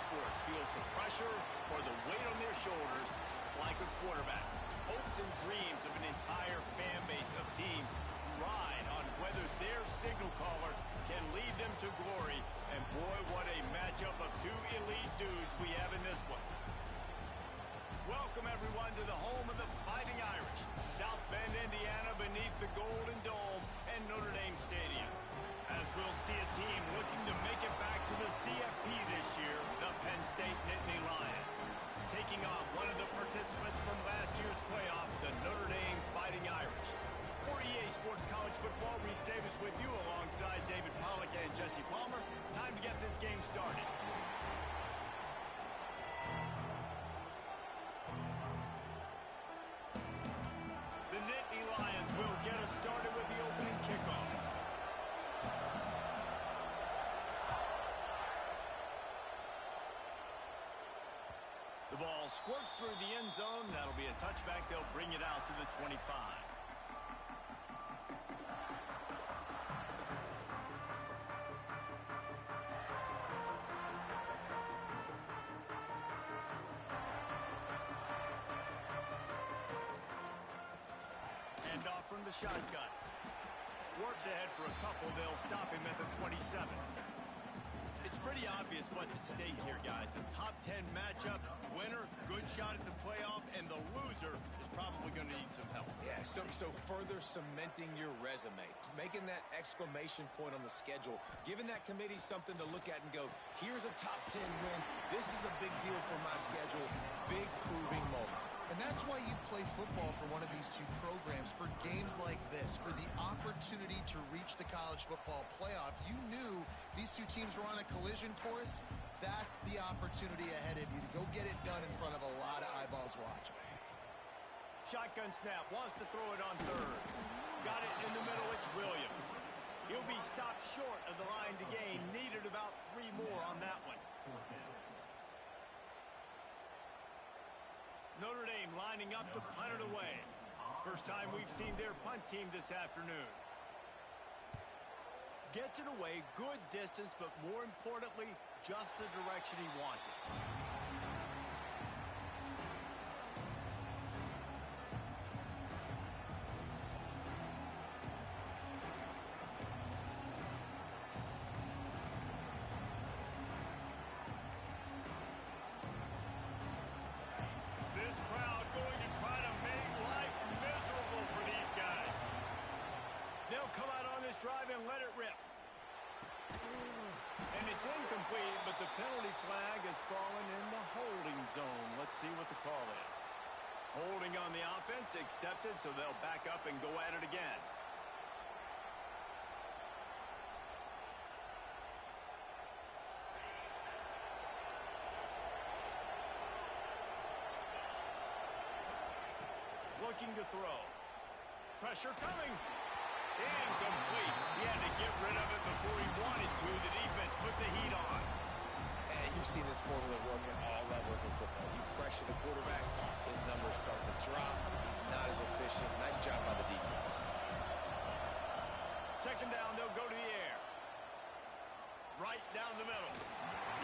sports feels the pressure or the weight on their shoulders like a quarterback. Hopes and dreams of an entire fan base of teams ride on whether their signal caller can lead them to glory. And boy, what a matchup of two elite dudes we have in this one. Welcome, everyone, to the home of the Fighting Irish, South Bend, Indiana, beneath the Golden Dome and Notre Dame Stadium. As we'll see a team looking to make it back to the CFB this year, the Penn State Nittany Lions, taking on one of the participants from last year's playoff, the Notre Dame Fighting Irish. 48 Sports College Football, Reese Davis with you alongside David Pollack and Jesse Palmer. Time to get this game started. The Nittany Lions will get us started with the opening kickoff. The ball squirts through the end zone. That'll be a touchback. They'll bring it out to the 25. Handoff from the shotgun. Works ahead for a couple. They'll stop him at the 27. It's pretty obvious what's at stake here, guys. A top 10 matchup, winner, good shot at the playoff, and the loser is probably going to need some help. Yeah, so further cementing your resume, making that exclamation point on the schedule, giving that committee something to look at and go, here's a top 10 win. This is a big deal for my schedule. Big proving moment. And that's why you play football for one of these two programs, for games like this, for the opportunity to reach the college football playoff. You knew these two teams were on a collision course. That's the opportunity ahead of you to go get it done in front of a lot of eyeballs watching. Shotgun snap, wants to throw it on third. Got it in the middle, it's Williams. He'll be stopped short of the line to gain. Needed about 3 more on that one. Notre Dame lining up to punt it away. First time we've seen their punt team this afternoon. Gets it away, good distance, but more importantly, just the direction he wanted. This crowd going to try to make life miserable for these guys. They'll come out on this drive and let it rip. And it's incomplete, but the penalty flag has fallen in the holding zone. Let's see what the call is. Holding on the offense, accepted, so they'll back up and go at it again. Looking to throw. Pressure coming. Incomplete. He had to get rid of it before he wanted to. The defense put the heat on. And you've seen this formula work at all levels of football. You pressure the quarterback, his numbers start to drop. He's not as efficient. Nice job by the defense. Second down, they'll go to the air. Right down the middle.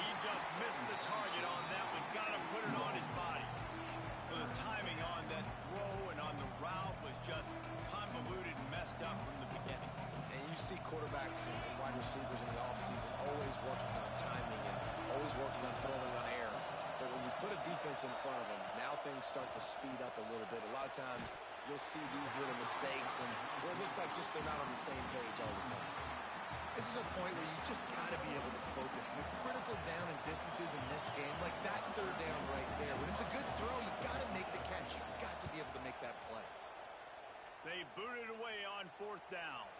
He just missed the target on that one. Got to put it on his body. The timing on that throw and on the route was just convoluted and messed up from the beginning. And you see quarterbacks and wide receivers in the offseason always working on timing and always working on throwing on air. But when you put a defense in front of them, now things start to speed up a little bit. A lot of times you'll see these little mistakes and it looks like just they're not on the same page all the time. This is a point where you just got to be able to focus. The critical down and distances in this game, like that third down right there. When it's a good throw, you got to make the catch. You got to be able to make that play. They booted away on fourth down.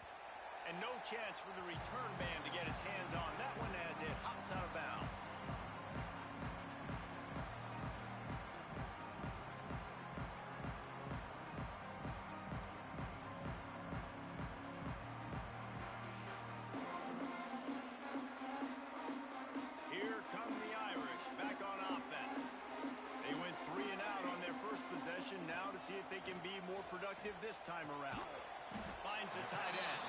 And no chance for the return man to get his hands on that one as it hops out of bounds. Here come the Irish back on offense. They went 3 and out on their first possession now to see if they can be more productive this time around. Finds the tight end.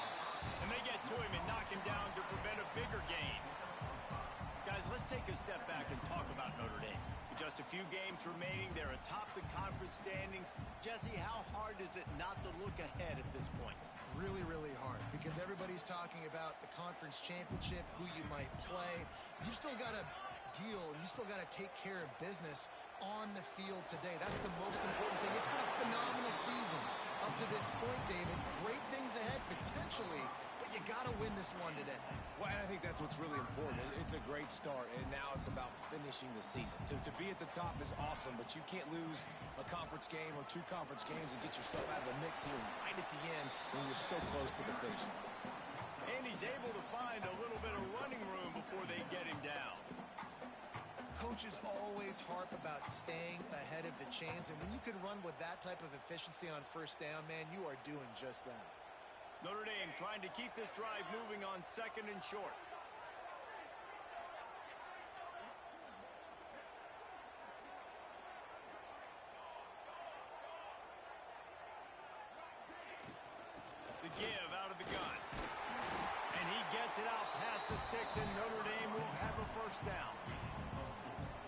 And they get to him and knock him down to prevent a bigger gain. Guys, Let's take a step back and talk about Notre Dame. With just a few games remaining, they're atop the conference standings. Jesse, how hard is it not to look ahead at this point? Really, really hard, because everybody's talking about the conference championship, who you might play. You still got to deal, and you still got to take care of business on the field today. That's the most important thing. It's been a phenomenal season up to this point, David. Great things ahead, potentially, but you got to win this one today. Well, and I think that's what's really important. It's a great start, and now it's about finishing the season. To be at the top is awesome, but you can't lose a conference game or two conference games and get yourself out of the mix here right at the end when you're so close to the finish line. And he's able to find a little bit of running room before they get him down. Coaches always harp about staying ahead of the chains, and when you can run with that type of efficiency on first down, man, you are doing just that. Notre Dame trying to keep this drive moving on 2nd and short. The give out of the gun. And he gets it out past the sticks, and Notre Dame will have a first down.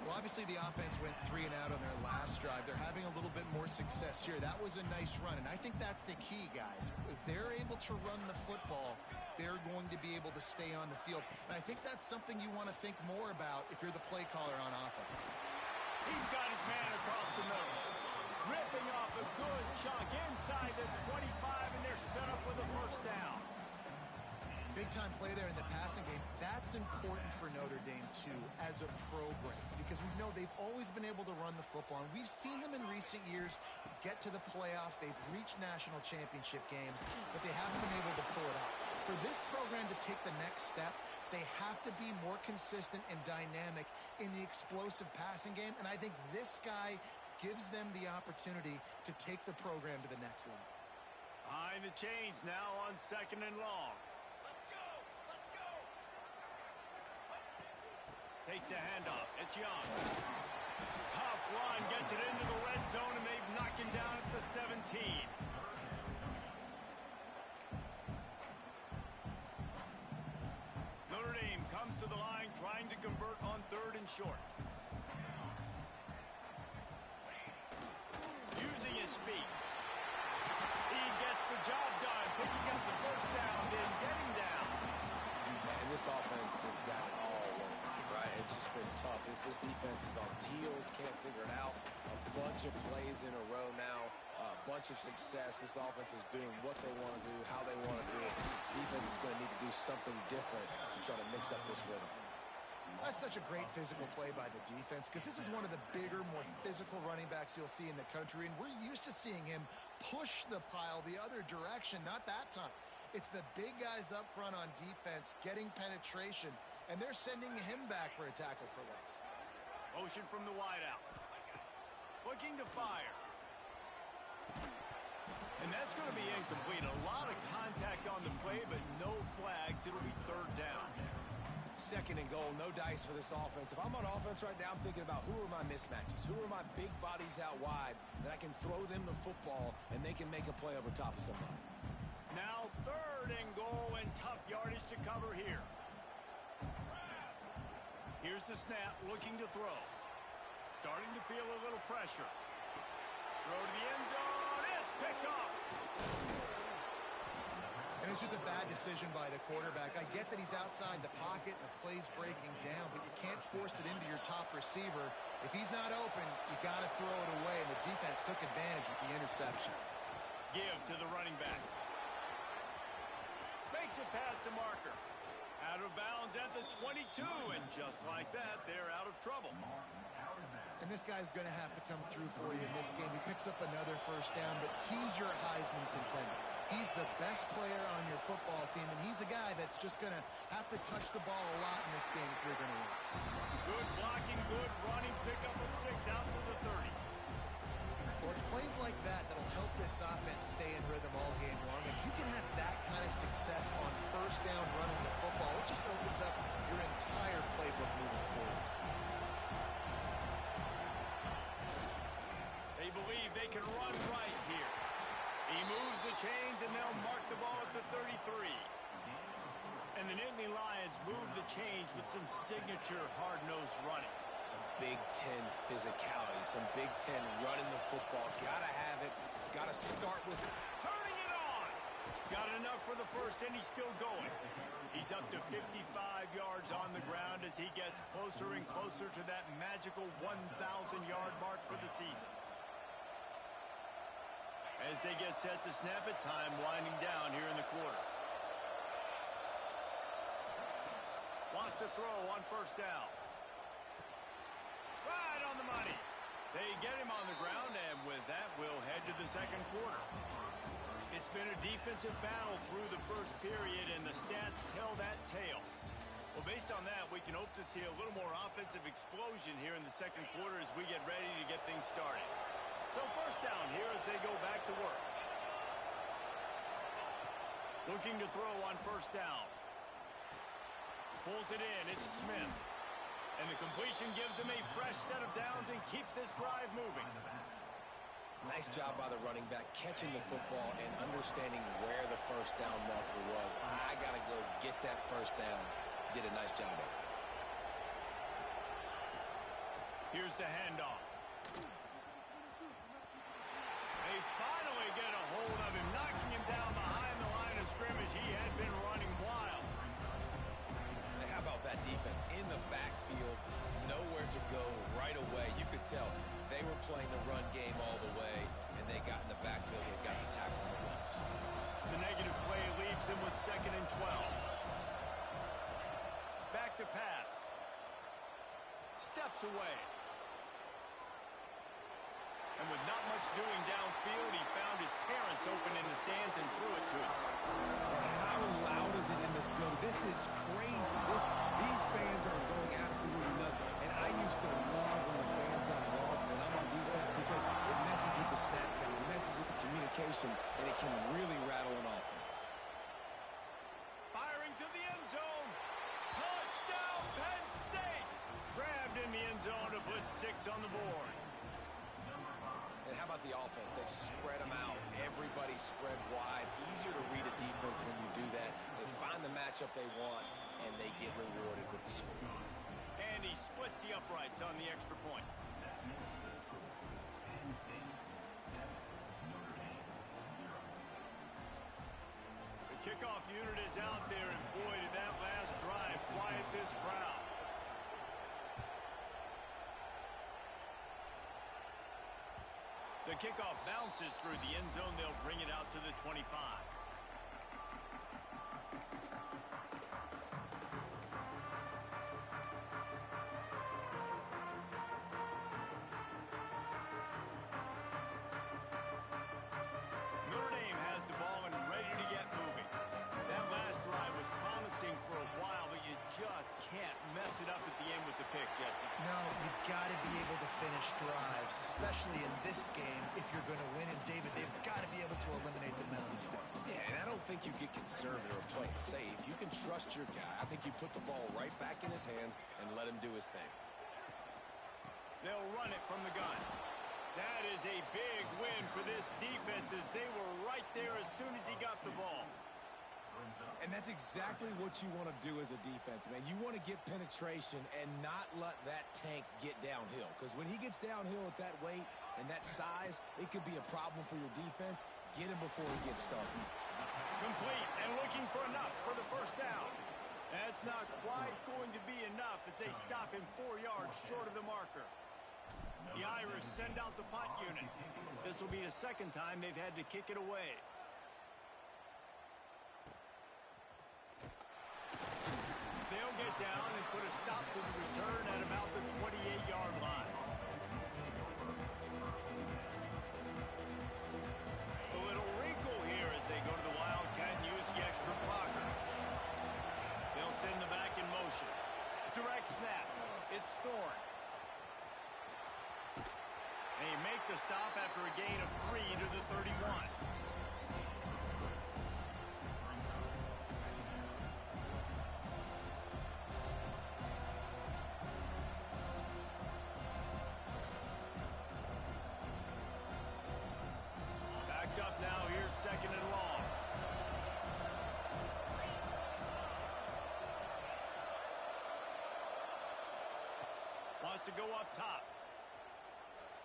Well, obviously the offense went 3 and out on their last drive. They're having a little bit more success here. That was a nice run, and I think that's the key, guys. If they're able to run the football, they're going to be able to stay on the field. And I think that's something you want to think more about if you're the play caller on offense. He's got his man across the middle. Ripping off a good chunk inside the 25, and they're set up with a first down. Big-time play there in the passing game. That's important for Notre Dame, too, as a program, because we know they've always been able to run the football, and we've seen them in recent years get to the playoff. They've reached national championship games, but they haven't been able to pull it off. For this program to take the next step, they have to be more consistent and dynamic in the explosive passing game, and I think this guy gives them the opportunity to take the program to the next level. Behind the chains now on 2nd and long. Takes the handoff. It's Young. Tough run. Gets it into the red zone, and they've knocked him down at the 17. Notre Dame comes to the line trying to convert on 3rd and short. Using his feet. He gets the job done. Picking up the first down, then getting down. And this offense has got it all working. Right, it's just been tough. This defense is on its heels, can't figure it out. A bunch of plays in a row now, a bunch of success. This offense is doing what they want to do, how they want to do it. Defense is going to need to do something different to try to mix up this rhythm. That's such a great physical play by the defense, because this is one of the bigger, more physical running backs you'll see in the country, and we're used to seeing him push the pile the other direction. Not that time. It's the big guys up front on defense getting penetration, and they're sending him back for a tackle for loss. Motion from the wideout. Looking to fire. And that's going to be incomplete. A lot of contact on the play, but no flags. It'll be 3rd down. 2nd and goal, no dice for this offense. If I'm on offense right now, I'm thinking about who are my mismatches? Who are my big bodies out wide that I can throw them the football and they can make a play over top of somebody? Now 3rd and goal, and tough yardage to cover here. Here's the snap, looking to throw. Starting to feel a little pressure. Throw to the end zone. It's picked off. And it's just a bad decision by the quarterback. I get that he's outside the pocket and the play's breaking down, but you can't force it into your top receiver. If he's not open, you got to throw it away, and the defense took advantage with the interception. Give to the running back. Makes it past the marker. Out of bounds at the 22, and just like that, they're out of trouble. And this guy's going to have to come through for you in this game. He picks up another first down, but he's your Heisman contender. He's the best player on your football team, and he's a guy that's just going to have to touch the ball a lot in this game if you're going to win. Good blocking, good running, pick up of 6 out to the 30. Well, it's plays like that that'll help this offense stay in rhythm all game long. If you can have that kind of success on first down running the football, it just opens up your entire playbook moving forward. They believe they can run right here. He moves the chains, and they'll mark the ball at the 33. And the Nittany Lions move the change with some signature hard-nosed running. Some Big Ten physicality, some Big Ten running the football. Gotta have it. Gotta start with turning it on. Got enough for the first, and he's still going. He's up to 55 yards on the ground as he gets closer and closer to that magical 1,000-yard mark for the season. As they get set to snap it, time winding down here in the quarter. Wants to throw on first down. Right on the money. They get him on the ground, and with that, we'll head to the second quarter. It's been a defensive battle through the first period, and the stats tell that tale. Well, based on that, we can hope to see a little more offensive explosion here in the second quarter as we get ready to get things started. So first down here as they go back to work. Looking to throw on first down. Pulls it in. It's Smith. And the completion gives him a fresh set of downs and keeps this drive moving. nice job by the running back, catching the football and understanding where the first down marker was. I got to go get that first down. Did a nice job of it. Here's the handoff. They finally get a hold of him, knocking him down behind the line of scrimmage. He had been running wild. Hey, how about that defense in the backfield? Nowhere to go right away. You could tell they were playing the run game all the way, and they got in the backfield and got the tackle for once. The negative play leaves them with 2nd and 12. Back to pass. Steps away. And with not much doing downfield, he found his parents open in the stands and threw it to him. How loud is it in this building? This is crazy. These fans are going absolutely nuts. And I used to love when the fans got involved, and I'm on defense because it messes with the snap count, it messes with the communication, and it can really rattle an offense. Firing to the end zone. Touchdown, Penn State! Grabbed in the end zone to put 6 on the board. And how about the offense? They spread them out. Everybody spread wide. Easier to read a defense when you do that. They find the matchup they want, and they get rewarded with the score. And he splits the uprights on the extra point. The kickoff unit is out there, and boy, did that last drive quiet this crowd. The kickoff bounces through the end zone. They'll bring it out to the 25. Notre Dame has the ball and ready to get moving. That last drive was promising for a while, but you just can't mess it up at the end with the pick, Jesse. No, you've got to be able to finish drives, especially in this game if you're going to win. And, David, they've got to be able to eliminate the mental mistakes. Yeah, and I don't think you get conservative or play it safe. You can trust your guy. I think you put the ball right back in his hands and let him do his thing. They'll run it from the gun. That is a big win for this defense as they were right there as soon as he got the ball. And that's exactly what you want to do as a defense, man. You want to get penetration and not let that tank get downhill. Because when he gets downhill at that weight and that size, it could be a problem for your defense. Get him before he gets started. Complete and looking for enough for the first down. That's not quite going to be enough as they stop him 4 yards short of the marker. The Irish send out the punt unit. This will be the second time they've had to kick it away. They'll get down and put a stop to the return at about the 28-yard line. A little wrinkle here as they go to the Wildcat and use the extra blocker. They'll send the back in motion. Direct snap. It's Thorne. They make the stop after a gain of 3 to the 31. Backed up now. Here's 2nd and long. to go up top.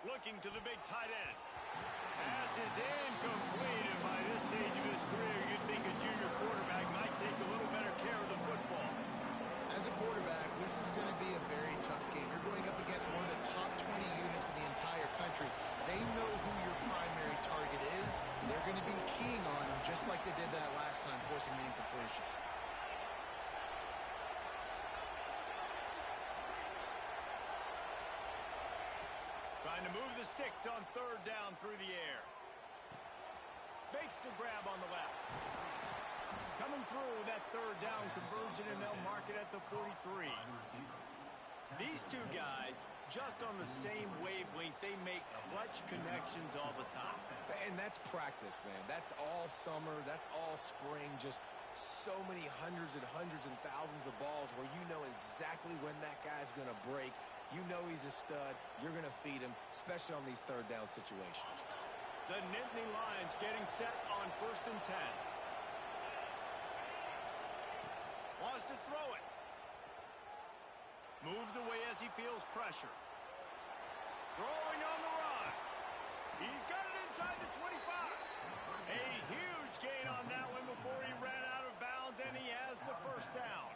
Looking to the big tight end. Pass is incomplete, and by this stage of his career, you'd think a junior quarterback might take a little better care of the football. As a quarterback, this is going to be a very tough game. You're going up against one of the top 20 units in the entire country. They know who your primary target is. They're going to be keying on him, just like they did that last time, forcing the incompletion. Trying to move the sticks on third down through the air. Makes the grab on the left. Coming through that third down conversion, and they'll mark it at the 43. These two guys, just on the same wavelength, they make clutch connections all the time. And that's practice, man. That's all summer. That's all spring. Just so many hundreds and thousands of balls where you know exactly when that guy's going to break. You know he's a stud. You're going to feed him, especially on these third down situations. The Nittany Lions getting set on 1st and 10. Wants to throw it. Moves away as he feels pressure. Throwing on the run. He's got it inside the 25. A huge gain on that one before he ran out of bounds, and he has the first down.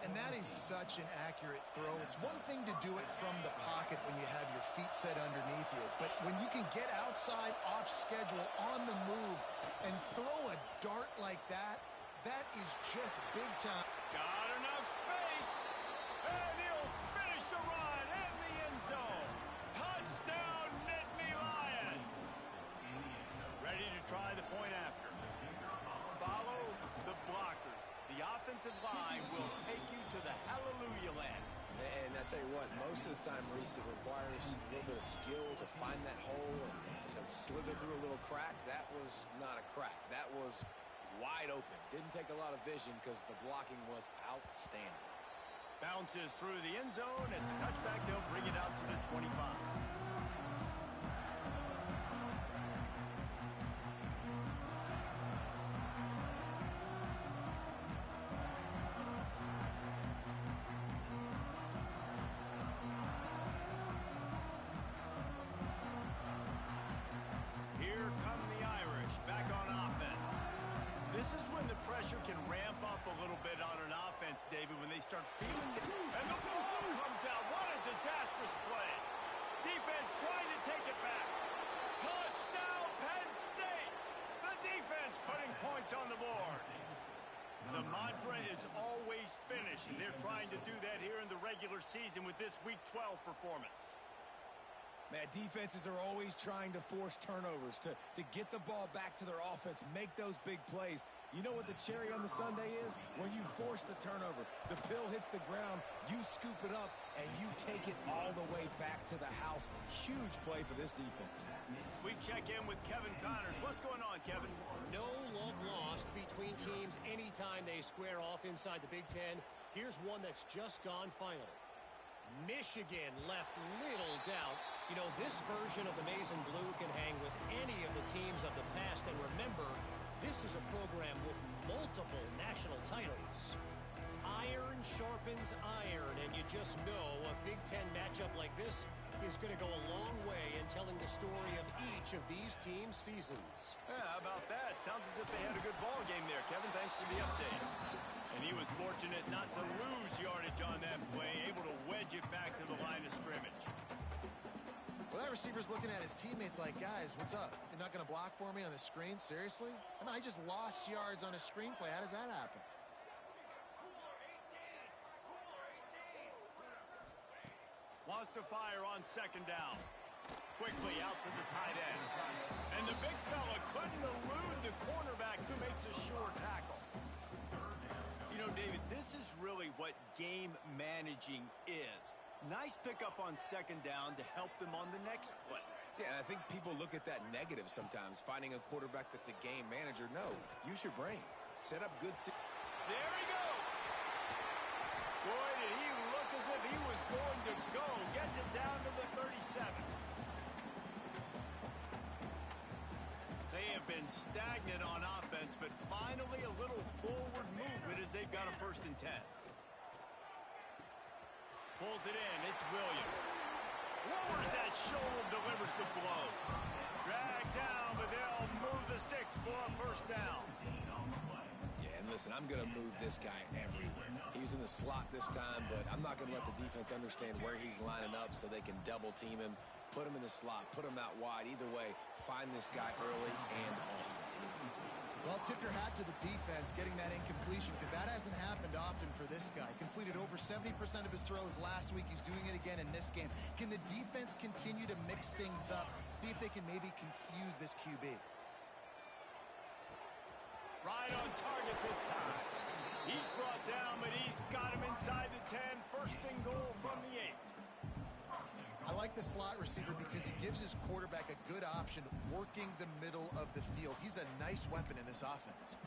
And that is such an accurate throw. It's one thing to do it from the pocket when you have your feet set underneath you, but when you can get outside, off schedule, on the move, and throw a dart like that, that is just big time. Got enough space, and he'll finish the run in the end zone. Touchdown, Nittany Lions. Ready to try the point after. Follow the blockers. The offensive line will take you to the hallelujah land. And I tell you what, most of the time, Reese, it requires a little bit of skill to find that hole and slither through a little crack. That was not a crack. That was wide open. Didn't take a lot of vision because the blocking was outstanding. Bounces through the end zone. It's a touchback. They'll bring it out to the 25. Here come the Irish back on offense. This is when the pressure can ramp up a little bit on an offense, David, when they start feeling it. And the ball comes out. What a disastrous play. Defense trying to take it back. Touchdown, Penn State. The defense putting points on the board. The mantra is always finish, and they're trying to do that here in the regular season with this Week 12 performance. Man, defenses are always trying to force turnovers to get the ball back to their offense, make those big plays. You know what the cherry on the sundae is? When you force the turnover, the pill hits the ground, you scoop it up, and you take it all the way back to the house. Huge play for this defense. We check in with Kevin Connors. What's going on, Kevin? No love lost between teams anytime they square off inside the Big Ten. Here's one that's just gone final. Michigan left little doubt. You know, this version of the Maize and Blue can hang with any of the teams of the past. And remember, this is a program with multiple national titles. Iron sharpens iron, and you just know a Big Ten matchup like this is going to go a long way in telling the story of each of these teams' seasons. Yeah, how about that? Sounds as if they had a good ball game there, Kevin. Thanks for the update. And he was fortunate not to lose yardage on that play, able to wedge it back to the line of scrimmage. Well, that receiver's looking at his teammates like, guys, what's up? You're not going to block for me on the screen? Seriously? I mean, I just lost yards on a screenplay. How does that happen? Wants to fire on 2nd down. Quickly out to the tight end. And the big fella couldn't elude the cornerback who makes a sure tackle. You know, David, this is really what game managing is. Nice pickup on 2nd down to help them on the next play. Yeah, and I think people look at that negative sometimes, finding a quarterback that's a game manager. No, use your brain. Set up good... There he goes. Boy, did he look as if he was going to go. Gets it down to the 37. They have been stagnant on offense, but finally a little forward movement as they've got a 1st and 10. Pulls it in. It's Williams. Lowers that shoulder, delivers the blow. Drag down, but they'll move the sticks for a first down. Yeah, and listen, I'm going to move this guy everywhere. He's in the slot this time, but I'm not going to let the defense understand where he's lining up so they can double team him, put him in the slot, put him out wide. Either way, find this guy early and often. Well, tip your hat to the defense getting that incompletion because that hasn't happened often for this guy. Completed over 70% of his throws last week. He's doing it again in this game. Can the defense continue to mix things up? See if they can maybe confuse this QB. Right on target this time. He's brought down, but he's got him inside the 10. First and goal from the 8. I like the slot receiver because he gives his quarterback a good option working the middle of the field. He's a nice weapon in this offense.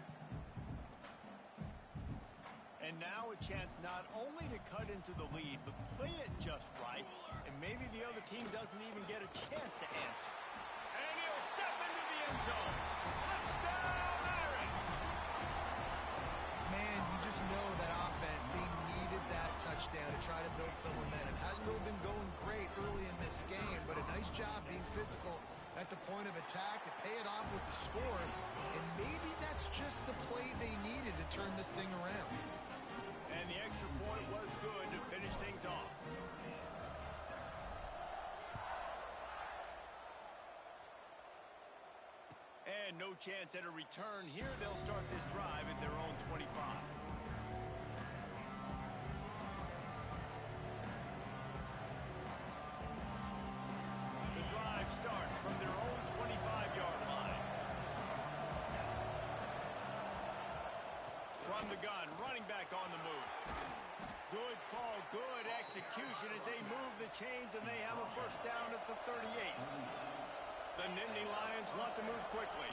And now a chance not only to cut into the lead, but play it just right, and maybe the other team doesn't even get a chance to answer. And he'll step into the end zone. Touchdown, Aaron! Man, you just know that offense, they needed that touchdown to try to build some momentum. Hasn't really been going great early in this game, but a nice job being physical at the point of attack to pay it off with the score. And maybe that's just the play they needed to turn this thing around. And the extra point was good to finish things off. And no chance at a return here. They'll start this drive at their own 25. The drive starts from their own 25-yard line. From the gun, running back on the move. Good call, good execution as they move the chains, and they have a first down at the 38. The Nittany Lions want to move quickly.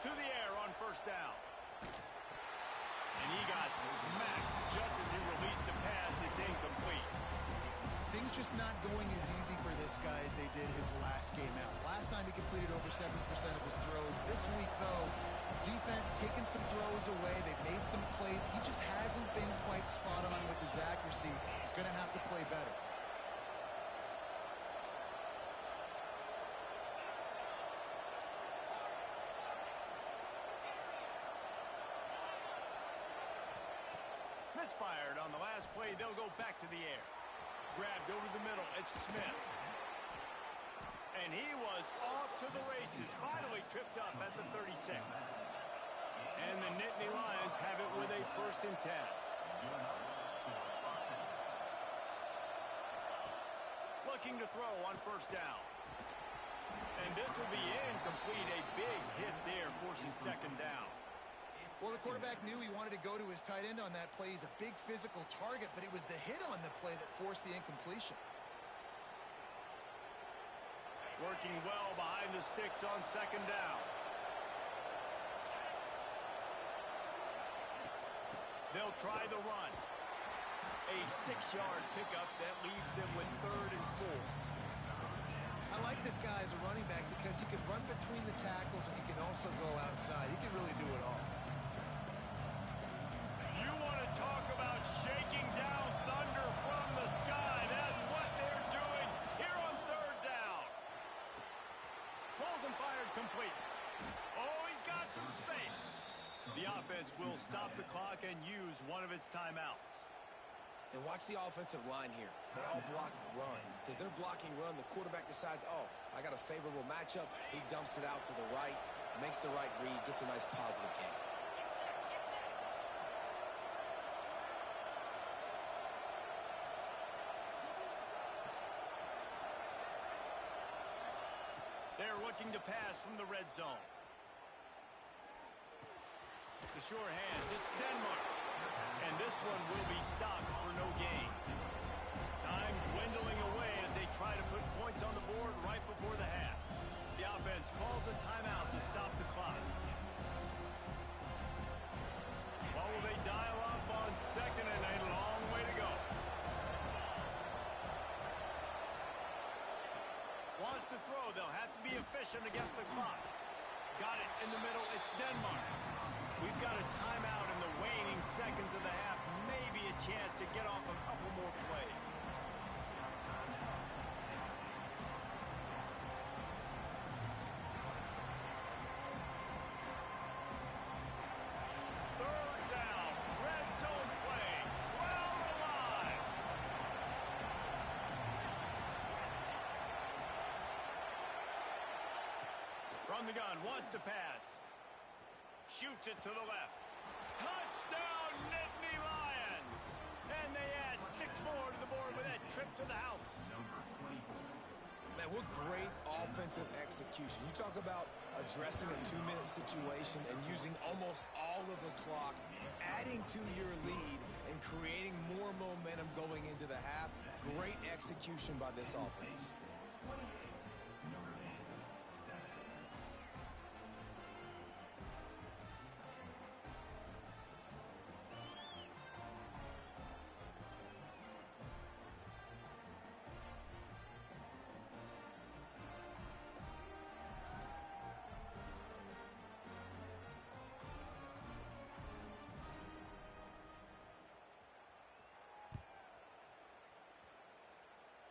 To the air on first down. And he got smacked just as he released the pass. It's incomplete. Things just not going as easy for this guy as they did his last game out. Last time he completed over 70% of his throws. This week, though, defense taking some throws away. They've made some plays. He just hasn't been quite spot on with his accuracy. He's going to have to play better. Misfired on the last play. They'll go back to the air. Grabbed over the middle. It's Smith. And he was off to the races. Finally tripped up at the 36. And the Nittany Lions have it with a first and 10. Looking to throw on first down. And this will be incomplete. A big hit there forces second down. Well, the quarterback knew he wanted to go to his tight end on that play. He's a big physical target, but it was the hit on the play that forced the incompletion. Working well behind the sticks on second down. They'll try the run. A 6-yard pickup that leaves them with 3rd and 4. I like this guy as a running back because he can run between the tackles and he can also go outside. He can really do it all. You want to talk about shaking down thunder from the sky. That's what they're doing here on 3rd down. Pulls and fired complete. Oh, he's got some space. The offense will stop the clock and use one of its timeouts. And watch the offensive line here. They all block run. Because they're blocking run, the quarterback decides, oh, I got a favorable matchup. He dumps it out to the right, makes the right read, gets a nice positive gain. They're looking to pass from the red zone. The sure hands, it's Denmark. And this one will be stopped for no gain. Time dwindling away as they try to put points on the board right before the half. The offense calls a timeout to stop the clock. What will they dial up on second and a long way to go? Wants to throw. They'll have to be efficient against the clock. Got it in the middle. It's Denmark. We've got a timeout in the waning seconds of the half. Maybe a chance to get off a couple more plays. Third down. Red zone play. Crowd alive. From the gun. Wants to pass. Shoots it to the left. Touchdown, Nittany Lions! And they add 6 more to the board with that trip to the house. Man, what great offensive execution. You talk about addressing a 2-minute situation and using almost all of the clock, adding to your lead and creating more momentum going into the half. Great execution by this offense.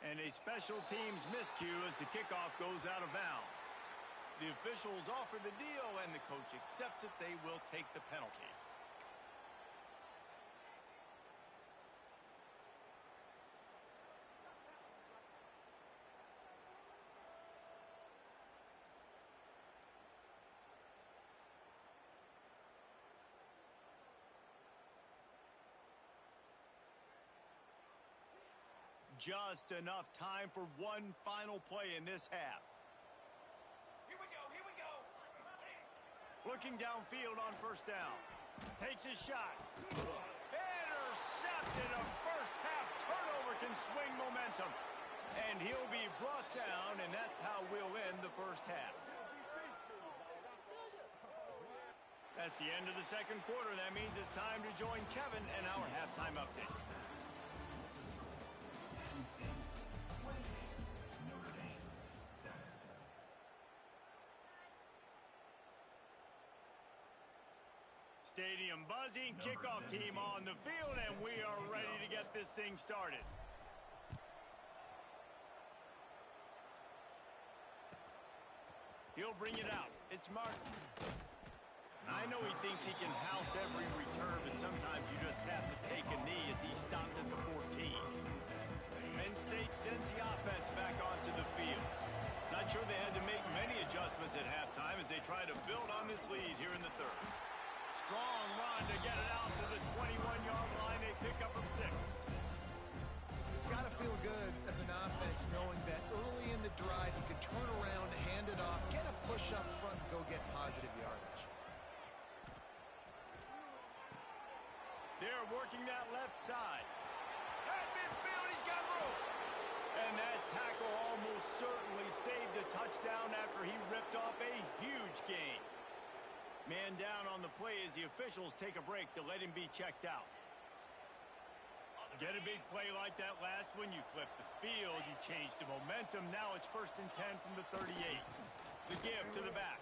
And a special teams miscue as the kickoff goes out of bounds. The officials offer the deal, and the coach accepts it. They will take the penalty. Just enough time for one final play in this half. Here we go, here we go. Looking downfield on first down. Takes his shot. Intercepted. A first half turnover can swing momentum. And he'll be brought down, and that's how we'll end the first half. That's the end of the second quarter. That means it's time to join Kevin and our halftime update. Stadium buzzing, kickoff team on the field, and we are ready to get this thing started. He'll bring it out. It's Martin. I know he thinks he can house every return, but sometimes you just have to take a knee as he stopped at the 14. Penn State sends the offense back onto the field. Not sure they had to make many adjustments at halftime as they try to build on this lead here in the third. Strong run to get it out to the 21-yard line. They pick up a 6. It's got to feel good as an offense knowing that early in the drive you can turn around, hand it off, get a push up front, and go get positive yardage. They're working that left side. At midfield, he's got room. And that tackle almost certainly saved a touchdown after he ripped off a huge gain. Man down on the play as the officials take a break to let him be checked out. Get a big play like that last one, you flip the field, you change the momentum. Now it's 1st and 10 from the 38. The give to the back.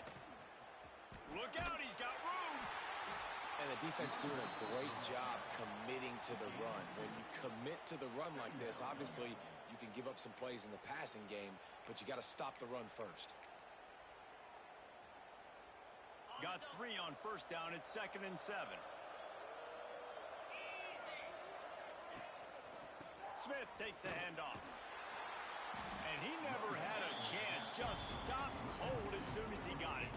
Look out, he's got room. And the defense doing a great job committing to the run. When you commit to the run like this, obviously you can give up some plays in the passing game, but you got to stop the run first. Got 3 on first down. It's 2nd and 7. Smith takes the handoff. And he never had a chance. Just stopped cold as soon as he got it.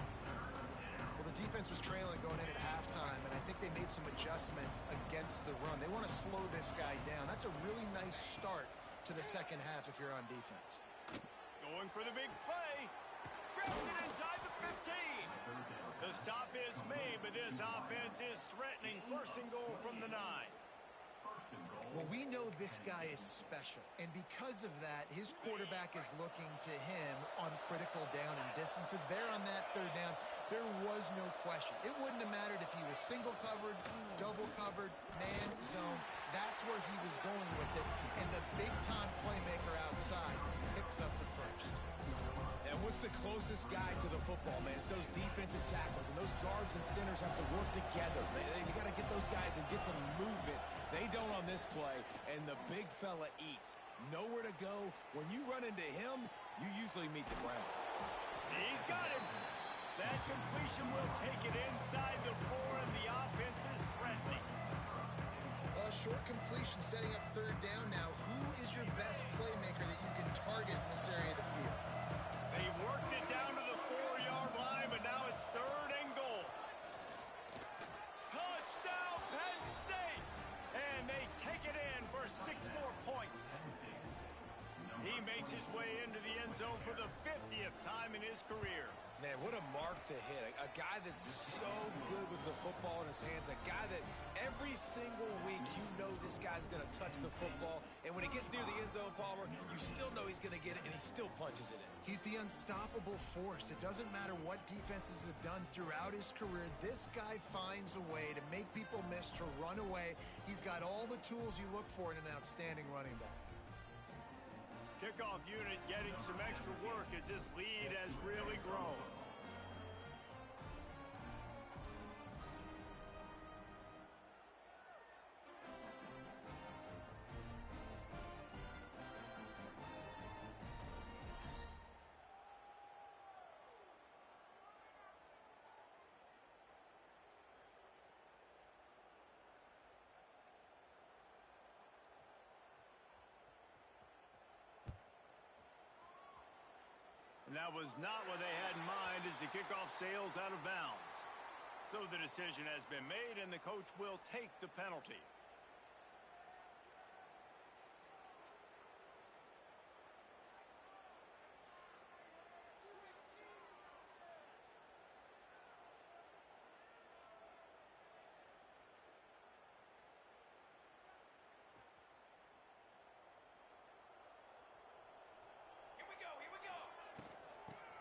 Well, the defense was trailing going in at halftime, and I think they made some adjustments against the run. They want to slow this guy down. That's a really nice start to the second half if you're on defense. Going for the big play. Grabs it inside the 15. The stop is made, but this offense is threatening. 1st and goal from the 9. Well, we know this guy is special, and because of that, his quarterback is looking to him on critical down and distances. There on that 3rd down, there was no question. It wouldn't have mattered if he was single covered, double covered, man, zone. That's where he was going with it, and the big-time playmaker outside picks up the 1st. And what's the closest guy to the football, man? It's those defensive tackles, and those guards and centers have to work together. You got to get those guys and get some movement. They don't on this play, and the big fella eats. Nowhere to go. When you run into him, you usually meet the ground. He's got him. That completion will take it inside the 4, and the offense is threatening. A short completion setting up third down now. Who is your best playmaker that you can target in this area of the field? They worked it down to the 4-yard line, but now it's 3rd and goal. Touchdown, Penn State! And they take it in for 6 more points. He makes his way into the end zone for the 50th time in his career. Man, what a mark to hit. A guy that's so good with the football in his hands. A guy that every single week you know this guy's going to touch the football. And when he gets near the end zone, Palmer, you still know he's going to get it, and he still punches it in. He's the unstoppable force. It doesn't matter what defenses have done throughout his career. This guy finds a way to make people miss, to run away. He's got all the tools you look for in an outstanding running back. Kickoff unit getting some extra work as this lead has really grown. And that was not what they had in mind as the kickoff sails out of bounds. So the decision has been made, and the coach will take the penalty.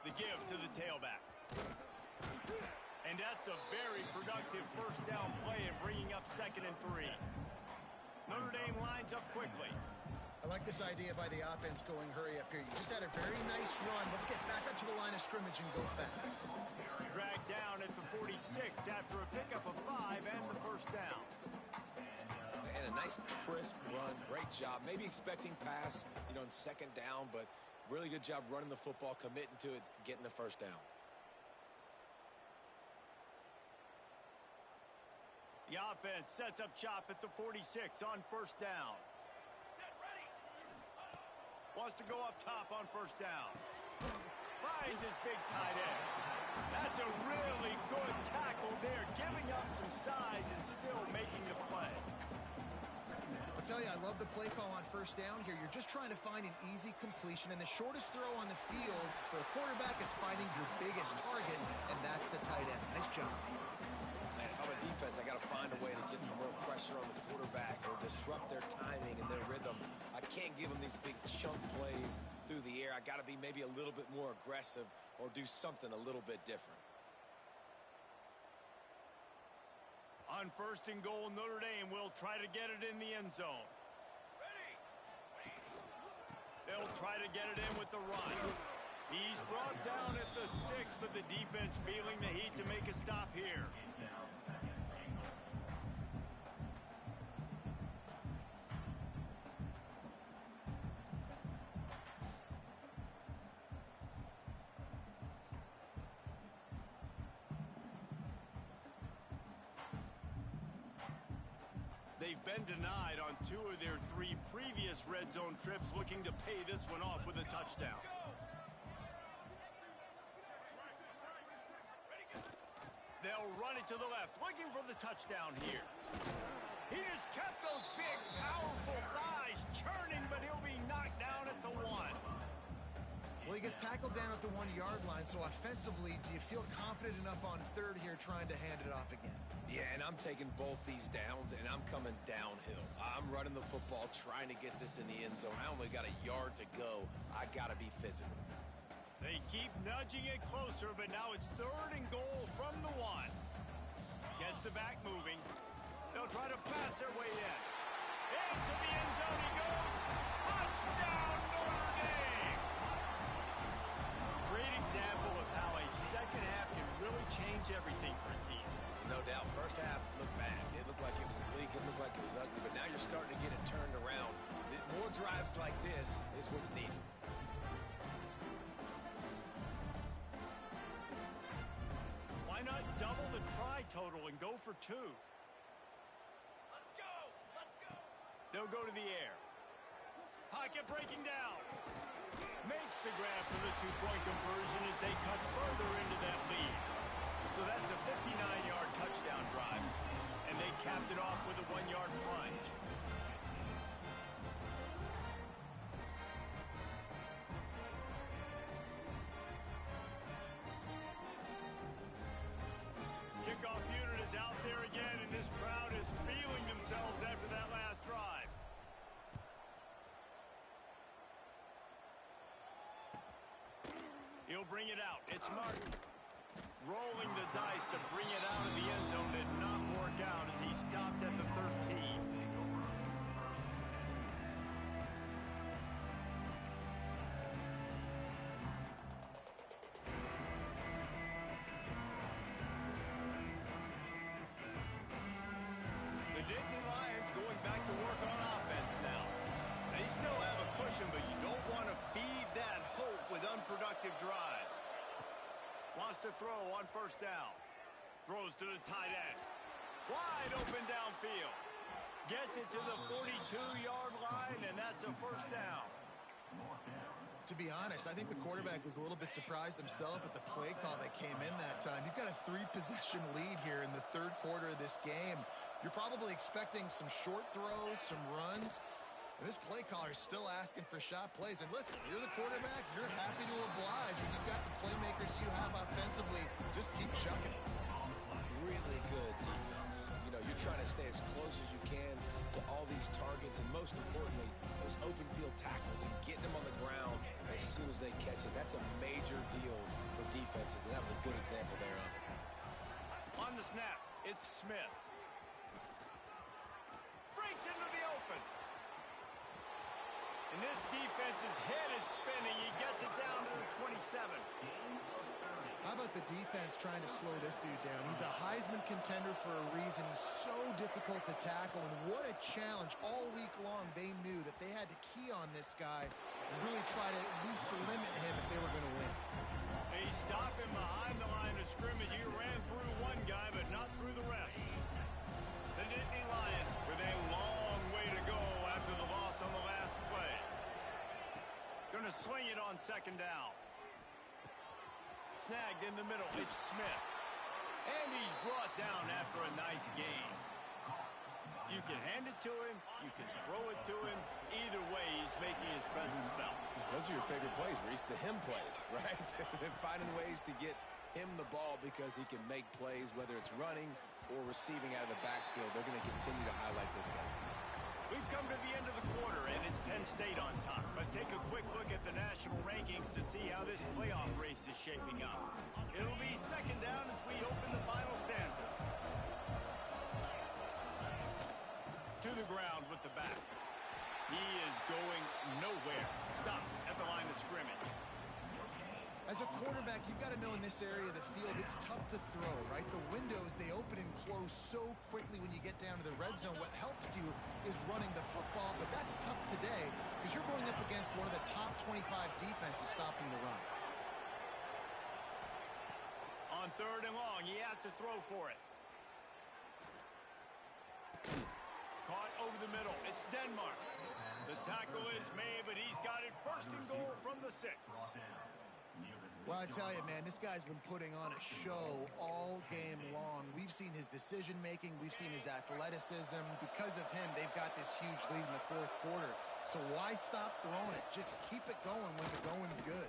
The give to the tailback. And that's a very productive first down play and bringing up 2nd and 3. Notre Dame lines up quickly. I like this idea by the offense going hurry up here. You just had a very nice run. Let's get back up to the line of scrimmage and go fast. Dragged down at the 46 after a pickup of 5 and the first down. And a nice crisp run. Great job. Maybe expecting pass, in 2nd down, but really good job running the football, committing to it, getting the first down. The offense sets up shop at the 46 on first down. Wants to go up top on first down. Finds his big tight end. That's a really good tackle there, giving up some size and still making the play. I'll tell you, I love the play call on first down here. You're just trying to find an easy completion, and the shortest throw on the field for a quarterback is finding your biggest target, and that's the tight end. Nice job. Man, if I'm a defense, I got to find a way to get some real pressure on the quarterback or disrupt their timing and their rhythm. I can't give them these big chunk plays through the air. I got to be maybe a little bit more aggressive or do something a little bit different. On 1st and goal, Notre Dame will try to get it in the end zone. They'll try to get it in with the run. He's brought down at the 6, but the defense feeling the heat to make a stop here. They've been denied on 2 of their 3 previous red zone trips, looking to pay this one off with a touchdown. They'll run it to the left, looking for the touchdown here. He has kept those big, powerful thighs churning, but he'll be knocked down at the 1. Well, he gets tackled down at the 1-yard line, so offensively, do you feel confident enough on 3rd here trying to hand it off again? Yeah, and I'm taking both these downs, and I'm coming downhill. I'm running the football, trying to get this in the end zone. I only got a yard to go. I got to be physical. They keep nudging it closer, but now it's 3rd and goal from the 1. Gets the back moving. They'll try to pass their way in. Into the end zone he goes. Touchdown, Notre Dame! example of how a second half can really change everything for a team. No doubt. First half looked bad. It looked like it was bleak. It looked like it was ugly. But now you're starting to get it turned around. More drives like this is what's needed. Why not double the try total and go for 2? Let's go! Let's go! They'll go to the air. Pocket breaking down. Makes the grab for the two-point conversion as they cut further into that lead. So that's a 59-yard touchdown drive. And they capped it off with a 1-yard plunge. Kickoff unit is out there again, and this crowd is feeling themselves after that last drive. He'll bring it out. It's Martin. Rolling the dice to bring it out of the end zone did not work out as he stopped at the 13. The Nittany Lions going back to work on offense now. They still have a cushion, but you don't want to feed that hope with unproductive drives. Wants to throw on first down. Throws to the tight end. Wide open downfield. Gets it to the 42-yard line, and that's a first down. To be honest, I think the quarterback was a little bit surprised himself at the play call that came in that time. You've got a 3-possession lead here in the third quarter of this game. You're probably expecting some short throws, some runs. And this play caller is still asking for shot plays. And listen, you're the quarterback. You're happy to oblige when you've got the playmakers you have offensively. Just keep chucking it. Really good defense. You know, you're trying to stay as close as you can to all these targets, and most importantly, those open field tackles and getting them on the ground as soon as they catch it. That's a major deal for defenses, and that was a good example there of it. On the snap, it's Smith. Breaks into the open. And this defense's head is spinning. He gets it down to the 27. How about the defense trying to slow this dude down? He's a Heisman contender for a reason. He's so difficult to tackle, and what a challenge. All week long, they knew that they had to key on this guy and really try to at least limit him if they were going to win. He stopped him behind the line of scrimmage. He ran through one guy, but not through the rest. The Nittany Lions with a long way to go after the loss on the last play. Going to sling it on second down. Snagged in the middle. It's Smith. And he's brought down after a nice gain. You can hand it to him. You can throw it to him. Either way, he's making his presence felt. Those are your favorite plays, Reese, the him plays, right? Finding ways to get him the ball because he can make plays, whether it's running or receiving out of the backfield. They're going to continue to highlight this guy. We've come to the end of the quarter, and it's Penn State on top. Let's take a quick look at the national rankings to see how this playoff race is shaping up. It'll be second down as we open the final stanza. To the ground with the back. He is going nowhere. Stop at the line of scrimmage. As a quarterback, you've got to know in this area of the field, it's tough to throw, right? The windows, they open and close so quickly when you get down to the red zone. What helps you is running the football, but that's tough today because you're going up against one of the top 25 defenses stopping the run. On third and long, he has to throw for it. Caught over the middle. It's Denmark. The tackle is made, but he's got it first and goal from the 6. Well, I tell you, man, this guy's been putting on a show all game long. We've seen his decision-making. We've seen his athleticism. Because of him, they've got this huge lead in the fourth quarter. So why stop throwing it? Just keep it going when the going's good.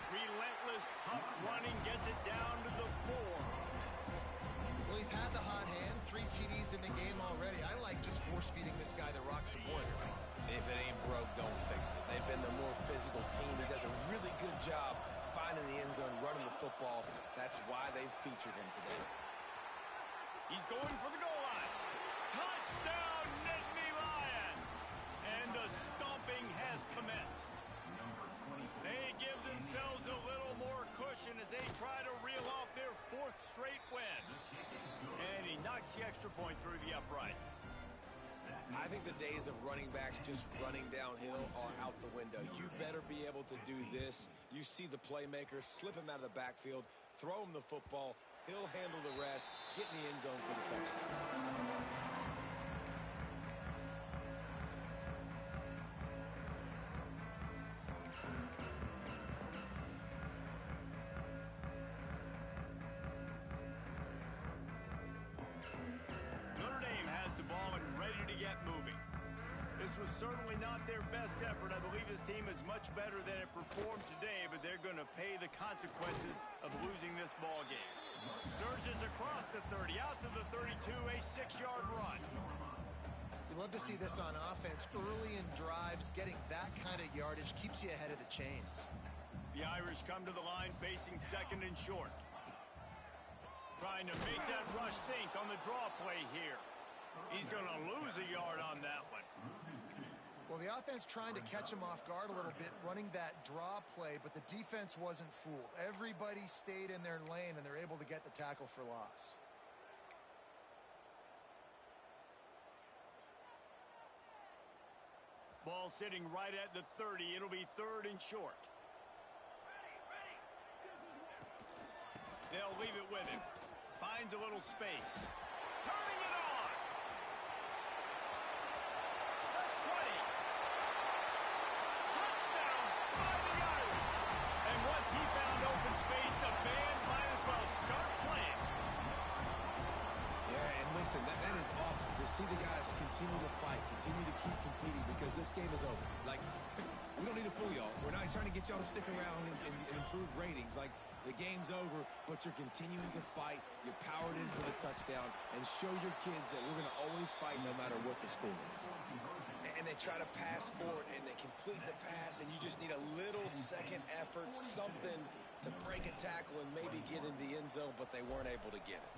Relentless, tough running gets it down to the 4. Well, he's had the hot hand. 3 TDs in the game already. I like just force-feeding this guy the rock some more here. If it ain't broke, don't fix it. They've been the more physical team. He does a really good job finding the end zone, running the football. That's why they've featured him today. He's going for the goal line. Touchdown, Nittany Lions! And the stomping has commenced. They give themselves a little more cushion as they try to reel off their 4th straight win. And he knocks the extra point through the uprights. I think the days of running backs just running downhill are out the window. You better be able to do this. You see the playmaker, slip him out of the backfield, throw him the football. He'll handle the rest, get in the end zone for the touchdown. Certainly not their best effort. I believe this team is much better than it performed today, but they're going to pay the consequences of losing this ball game. Surges across the 30, out to the 32, a 6-yard run. You love to see this on offense. Early in drives, getting that kind of yardage keeps you ahead of the chains. The Irish come to the line facing 2nd and short. Trying to make that rush think on the draw play here. He's going to lose a yard on that one. Well, the offense trying to catch him off guard a little bit, running that draw play, but the defense wasn't fooled. Everybody stayed in their lane, and they're able to get the tackle for loss. Ball sitting right at the 30. It'll be 3rd and short. They'll leave it with him. Finds a little space. Turning it on. He found open space. The band might as well start playing. Yeah, and listen, that is awesome to see the guys continue to fight, continue to keep competing, because this game is over. Like, we don't need to fool y'all. We're not trying to get y'all to stick around and improve ratings. Like, the game's over, but you're continuing to fight. You powered in for the touchdown, and show your kids that we're going to always fight no matter what the score is. And they try to pass forward, and they complete the pass, and you just need a little second effort, something to break a tackle and maybe get in the end zone, but they weren't able to get it.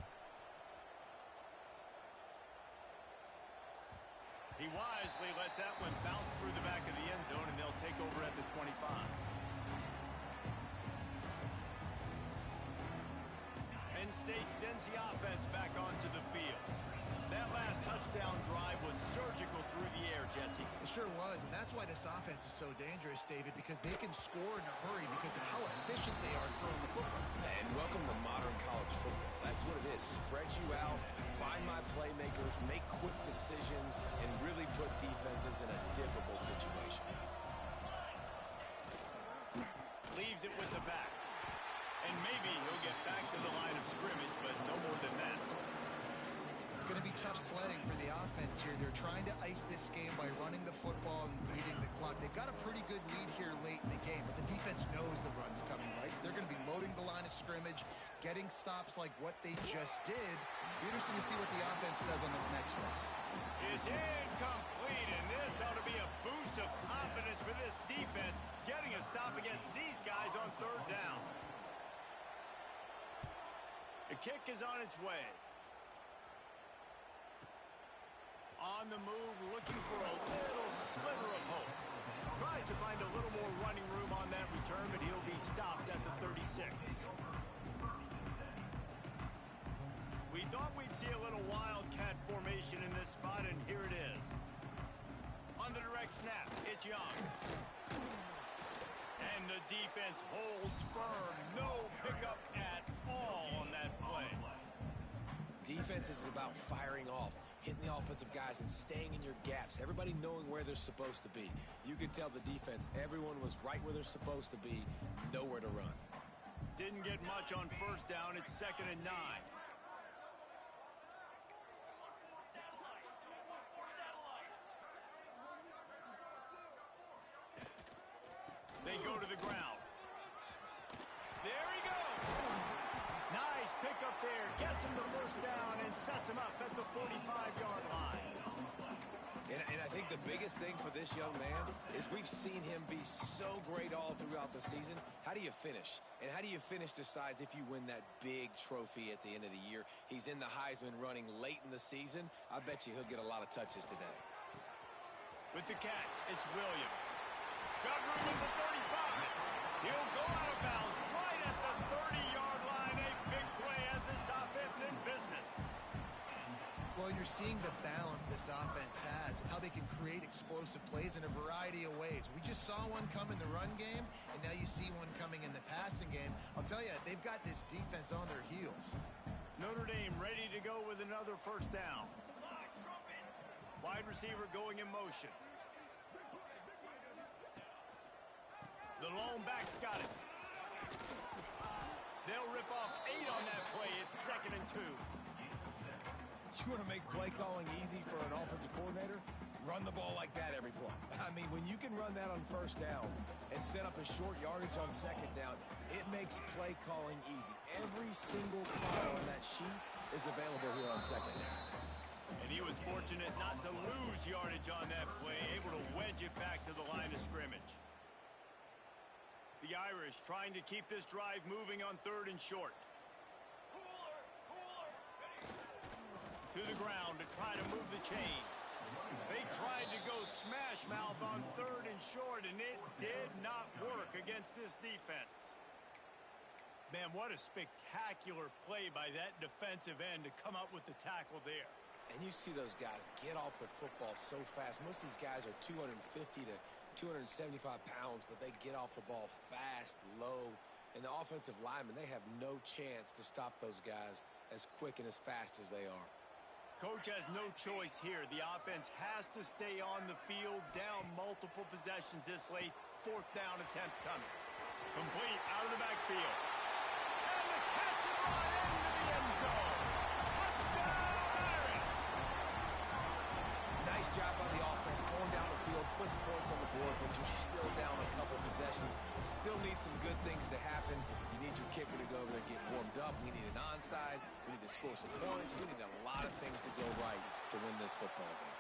He wisely lets that one bounce through the back of the end zone, and they'll take over at the 25. Penn State sends the offense back onto the field. That last touchdown drive was surgical through the air, Jesse. It sure was, and that's why this offense is so dangerous, David, because they can score in a hurry because of how efficient they are throwing the football. And welcome to modern college football. That's what it is. Spread you out, find my playmakers, make quick decisions, and really put defenses in a difficult situation. Leaves it with the back. And maybe he'll get back to the line of scrimmage, but no more than that. It's going to be tough sledding for the offense here. They're trying to ice this game by running the football and bleeding the clock. They've got a pretty good lead here late in the game, but the defense knows the run's coming, right? So they're going to be loading the line of scrimmage, getting stops like what they just did. Be interesting to see what the offense does on this next one. It's incomplete, and this ought to be a boost of confidence for this defense, getting a stop against these guys on 3rd down. The kick is on its way. On the move, looking for a little sliver of hope. Tries to find a little more running room on that return, but he'll be stopped at the 36. We thought we'd see a little wildcat formation in this spot, and here it is. On the direct snap, it's Young. And the defense holds firm. No pickup at all on that play. Defense is about firing off, hitting the offensive guys and staying in your gaps, everybody knowing where they're supposed to be. You could tell the defense, everyone was right where they're supposed to be, nowhere to run. Didn't get much on 1st down. It's 2nd and 9. They go to the ground. There he goes. Nice pick up there. Gets him the 1st down and sets him up at the 45-yard line. And I think the biggest thing for this young man is we've seen him be so great all throughout the season. How do you finish? And how do you finish decides if you win that big trophy at the end of the year. He's in the Heisman running late in the season. I bet you he'll get a lot of touches today. With the catch, it's Williams. Got room at the 35. He'll go out of bounds right at the 30-yard line. A big play as this offense in business. Well, you're seeing the balance this offense has and how they can create explosive plays in a variety of ways. We just saw one come in the run game, and now you see one coming in the passing game. I'll tell you, they've got this defense on their heels. Notre Dame ready to go with another first down. Wide receiver going in motion. The lone back's got it. They'll rip off 8 on that play. It's 2nd and 2. You want to make play calling easy for an offensive coordinator? Run the ball like that every play. I mean, when you can run that on first down and set up a short yardage on second down, it makes play calling easy. Every single call on that sheet is available here on second down. And he was fortunate not to lose yardage on that play, able to wedge it back to the line of scrimmage. The Irish trying to keep this drive moving on 3rd and short. To the ground to try to move the chains. They tried to go smash mouth on 3rd and short, and it did not work against this defense. Man, what a spectacular play by that defensive end to come up with the tackle there. And you see those guys get off the football so fast. Most of these guys are 250 to 275 pounds, but they get off the ball fast, low. And the offensive linemen, they have no chance to stop those guys as quick and as fast as they are. Coach has no choice here. The offense has to stay on the field, down multiple possessions this late. 4th down attempt coming. Complete out of the backfield. And the catch and run into the end zone. Touchdown, Irish! Nice job by the offense going down the field, putting points on the board, but you're still down a couple possessions. Still need some good things to happen. You need your kicker to go over there and get warmed up. We need an onside. We need to score some points. We need a lot of things to go right to win this football game.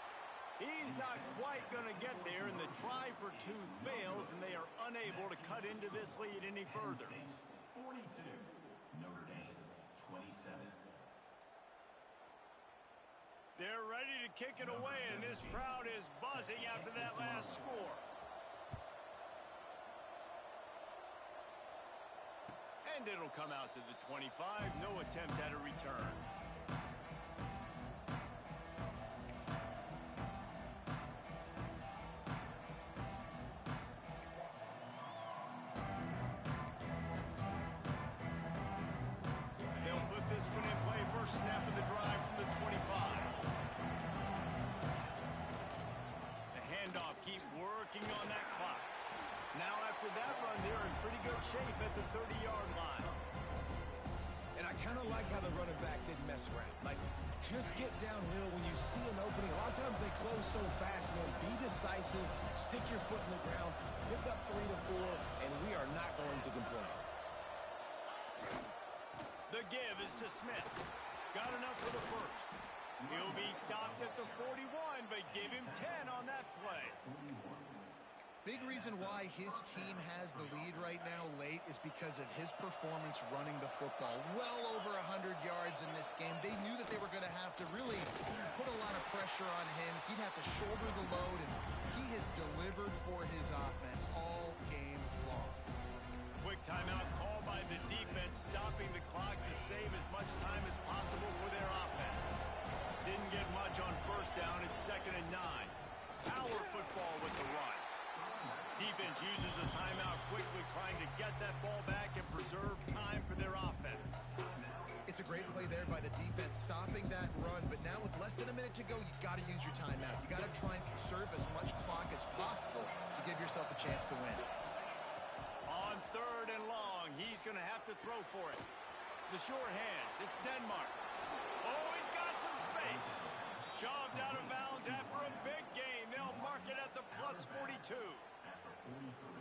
He's not quite going to get there, and the try for 2 fails, and they are unable to cut into this lead any further. 42, Notre Dame, 27. They're ready to kick it away, and this crowd is buzzing after that last score. And it'll come out to the 25. No attempt at a return. They'll put this one in play. First snap of the drive from the 25. The handoff keeps working on that clock. Now after that run, they're in pretty good shape at the 30-yard line. And I kind of like how the running back didn't mess around. Like, just get downhill when you see an opening. A lot of times they close so fast, man. Be decisive, stick your foot in the ground, pick up 3 to 4, and we are not going to complain. The give is to Smith. Got enough for the first. He'll be stopped at the 41, but give him 10 on that play. Big reason why his team has the lead right now late is because of his performance running the football. Well over 100 yards in this game. They knew that they were going to have to really put a lot of pressure on him. He'd have to shoulder the load, and he has delivered for his offense all game long. Quick timeout call by the defense, stopping the clock to save as much time as possible for their offense. Didn't get much on first down. It's 2nd and 9. Power football with the run. Defense uses a timeout quickly, trying to get that ball back and preserve time for their offense. It's a great play there by the defense, stopping that run. But now with less than a minute to go, you got to use your timeout. You got to try and conserve as much clock as possible to give yourself a chance to win. On 3rd and long, he's going to have to throw for it. The sure hands. It's Denmark. Oh, he's got some space. Shoved out of bounds after a big gain. They'll mark it at the plus 42.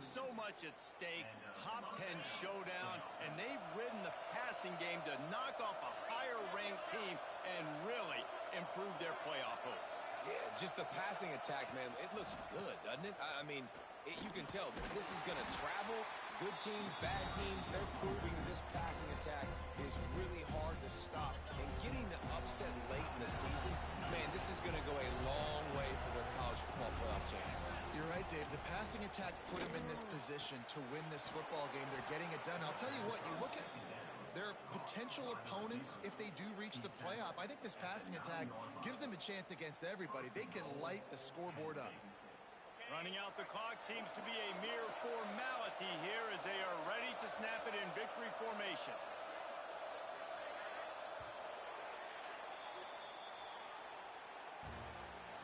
So much at stake, top 10 showdown, and they've ridden the passing game to knock off a higher-ranked team and really improve their playoff hopes. Yeah, just the passing attack, man, it looks good, doesn't it? I mean, you can tell that this is going to travel. Good teams, bad teams, they're proving that this passing attack is really hard to stop. And getting the upset late in the season, man, this is going to go a long way for their college football playoff chances. You're right, Dave. The passing attack put them in this position to win this football game. They're getting it done. I'll tell you what, you look at their potential opponents if they do reach the playoff. I think this passing attack gives them a chance against everybody. They can light the scoreboard up. Running out the clock seems to be a mere formality here as they are ready to snap it in victory formation.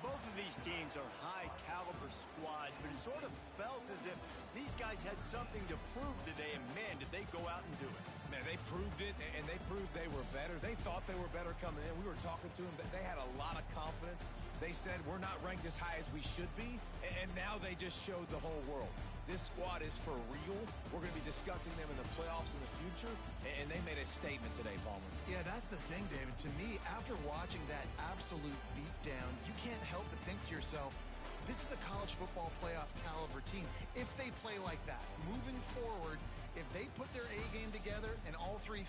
Both of these teams are high-caliber squads, but it sort of felt as if these guys had something to prove today, and man, did they go out and do it. Man, they proved it, and they proved they were better. They thought they were better coming in. We were talking to them. They had a lot of confidence. They said, we're not ranked as high as we should be, and now they just showed the whole world. This squad is for real. We're going to be discussing them in the playoffs in the future, and they made a statement today, Palmer. Yeah, that's the thing, David. To me, after watching that absolute beatdown, you can't help but think to yourself, this is a college football playoff caliber team. If they play like that, moving forward, if they put their A game together and all three